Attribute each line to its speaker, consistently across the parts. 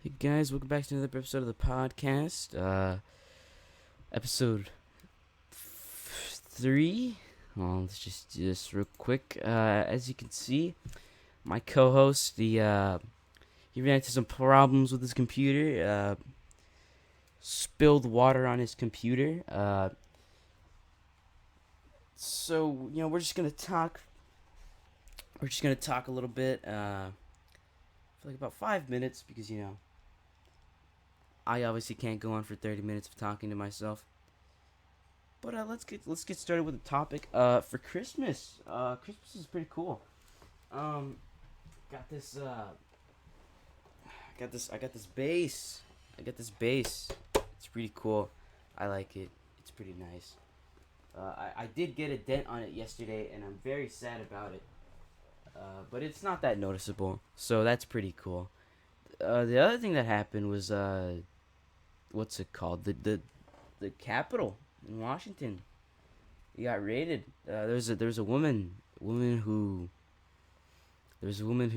Speaker 1: Hey guys, welcome back to another episode of the podcast. Episode 3. Well, let's just do this real quick. As you can see, my co-host, he ran into some problems with his computer. Spilled water on his computer. So we're just gonna talk. We're just gonna talk a little bit. For like about 5 minutes because I obviously can't go on for 30 minutes of talking to myself. But let's get started with the topic. For Christmas, Christmas is pretty cool. Um, got this. I got this bass. I got this bass. It's pretty cool. I like it. It's pretty nice. I did get a dent on it yesterday, and I'm very sad about it. But it's not that noticeable, so that's pretty cool. The other thing that happened was what's it called? The Capitol in Washington. He got raided. There was a woman who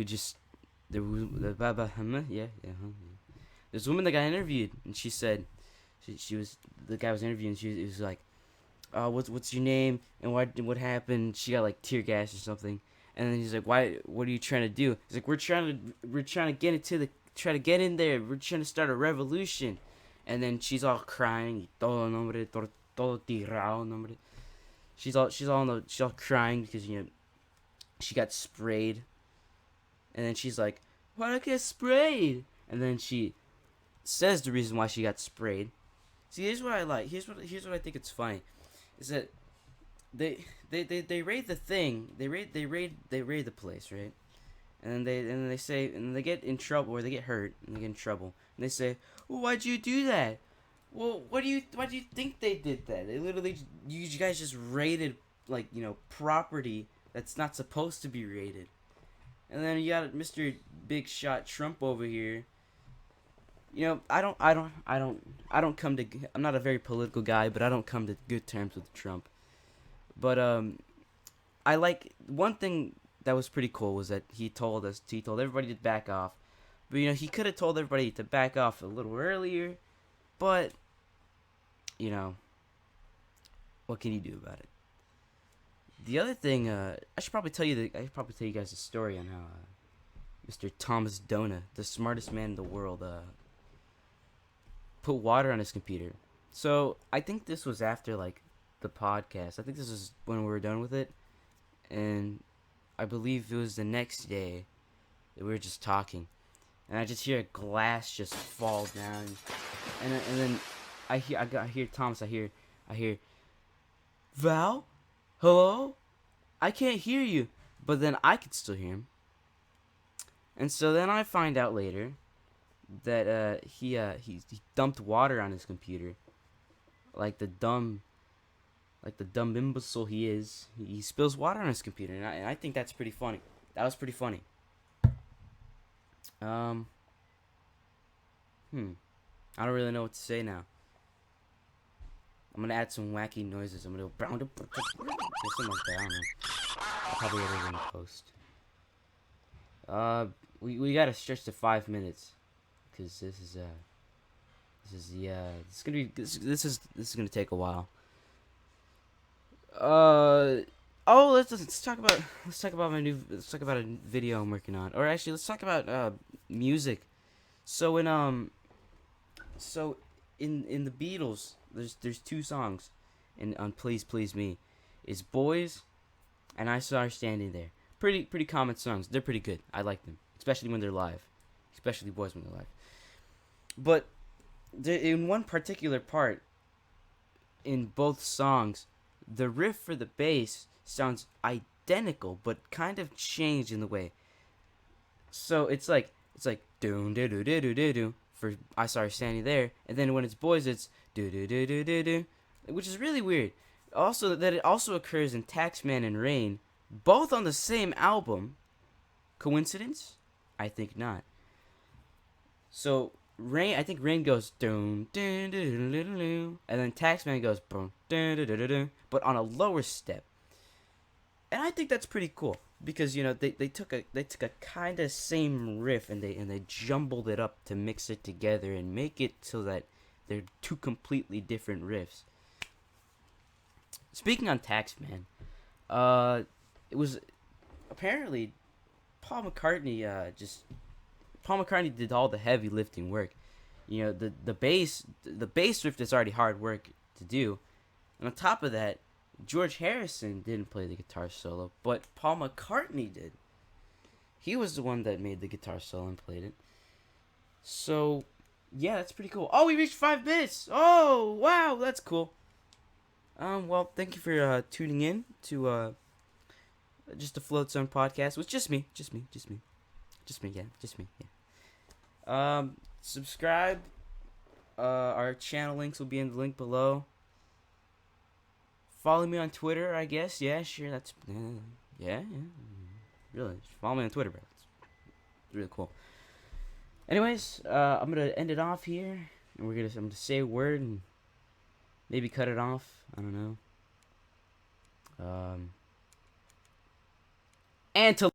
Speaker 1: just there was yeah, huh. There's a woman that got interviewed, and she said she was the guy was interviewing. She was like, what's your name and what happened? She got like tear gas or something, and then he's like, why? What are you trying to do? He's like, we're trying to get into the try to get in there. We're trying to start a revolution, and then she's all crying. Todo nombre, todo tirado nombre. She's all crying because she got sprayed, and then she's like, why did I get sprayed? And then she says the reason why she got sprayed. See, here's what I like. Here's what I think it's funny, is that they raid the thing. They raid the place, right? And they say, and they get in trouble, or they get hurt and they get in trouble, and they say, well, why'd you do that? Well, why do you think they did that? They literally, you guys just raided, like, property that's not supposed to be raided. And then you got Mr. Big Shot Trump over here. I don't come to. I'm not a very political guy, but I don't come to good terms with Trump. But I like one thing that was pretty cool was that he told everybody to back off. But he could have told everybody to back off a little earlier. But you know, what can you do about it? The other thing, I should probably tell you guys a story on how Mr. Thomas Dona, the smartest man in the world, put water on his computer. So I think this was after like the podcast. I think this was when we were done with it, and I believe it was the next day that we were just talking, and I just hear a glass just fall down, and then I hear Thomas. I hear Val, hello. I can't hear you, but then I could still hear him. And so then I find out later that he dumped water on his computer, like the dumb imbecile he is. He spills water on his computer, and I think that's pretty funny. That was pretty funny. Um, I don't really know what to say now. I'm gonna add some wacky noises. I'm gonna go brown, something like that. I don't know. I'll probably edit it in post. We gotta stretch to 5 minutes, cause this is gonna be this is gonna take a while. Uh oh, let's talk about let's talk about a video I'm working on, or actually let's talk about music. So in the Beatles, there's two songs, in on Please Please Me, is Boys and I Saw Her Standing There. Pretty common songs. They're pretty good. I like them, especially when they're live, especially Boys when they're live. But in one particular part in both songs, the riff for the bass sounds identical, but kind of changed in the way. So it's like do do do do do do do for I Saw Her Standing There, and then when it's Boys, it's do do do do do do, which is really weird. Also, that it also occurs in Taxman and Rain, both on the same album. Coincidence? I think not. So Rain, I think Rain goes dun dun dun dun dun, dun, and then Taxman goes boom dun dun dun dun, dun, but on a lower step, and I think that's pretty cool. because they took a kind of same riff and they jumbled it up to mix it together and make it so that they're two completely different riffs. Speaking on Taxman, it was apparently Paul McCartney did all the heavy lifting work. The bass riff is already hard work to do, and on top of that, George Harrison didn't play the guitar solo, but Paul McCartney did. He was the one that made the guitar solo and played it. So, yeah, that's pretty cool. Oh, we reached 5 minutes. Oh, wow, that's cool. Well, thank you for tuning in to just a Float Zone podcast. It was just me, yeah. Subscribe. Our channel links will be in the link below. Follow me on Twitter, I guess. Yeah, sure. That's yeah. Really, follow me on Twitter, bro. It's really cool. Anyways, I'm gonna end it off here, and I'm gonna say a word and maybe cut it off. I don't know. And to